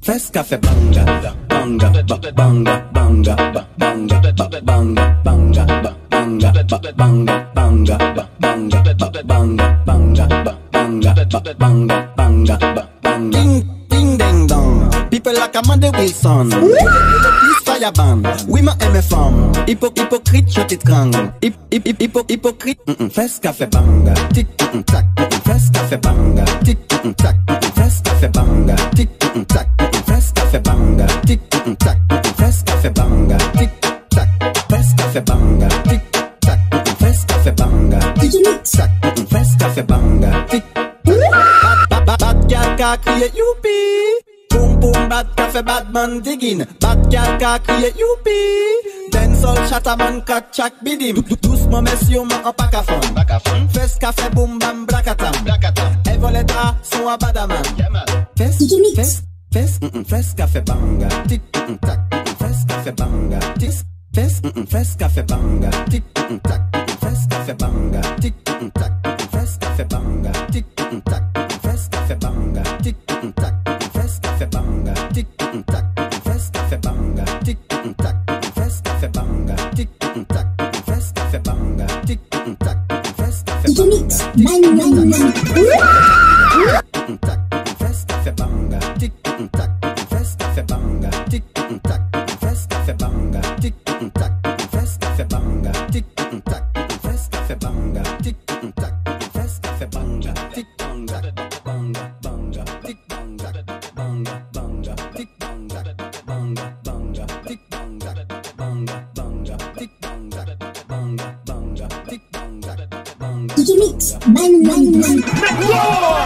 Fes café banga, banga, banga, banga, banga, banga, banga, banga, banga, banga, banga, banga, banga, banga, banga. Ding ding dong. People like Amanda Wilson. Please fire band. Oui ma MFM. Hypocrite je t'étrangle. Hypocrite. Fes café banga. Tic tac. Fes café banga. Tic tac. Fes café banga. Tic tac. Fes café banga. Tic tac. Fes café banga. Tic tac. Fes café banga. Tic tac. Fes café banga. Tic tac. Fes café banga. Tic tac. Bad gal ka crier youpi. Boom boom bad café bad man digging. Bad gal ka crier youpi. Dancehall chataman kat chak bidim. Doucement messieurs ma en pack à fond. Fes café boom bam blakatam. Evoleta son a badaman. Fes café banga. Tic tac. Fes café banga. Tic fes café banga. Tic tac. Fes café banga. Tic tac. Fes café banga. Tic tac. Fes café banga. Tic tac. Fes café banga. Tic tac. Fes café banga. Tic tac. Fes café banga. Tic tac. Fes café banga. Tic tac. Fes café banga. Tac. Fes café banga. Tic tac. Fes café banga. Tic tac. Fes café banga. Tic tac. Fes café banga. Tic tac. Fes café banga. Tic tac. Fes café banga. Tic banga. Banga banga. Tic banga. Banga banga. Tic banga. Banga banga. Tic banga. Banga banga. Tic banga. Banga banga. Tic banga. Banga. Mix. Bang bang bang.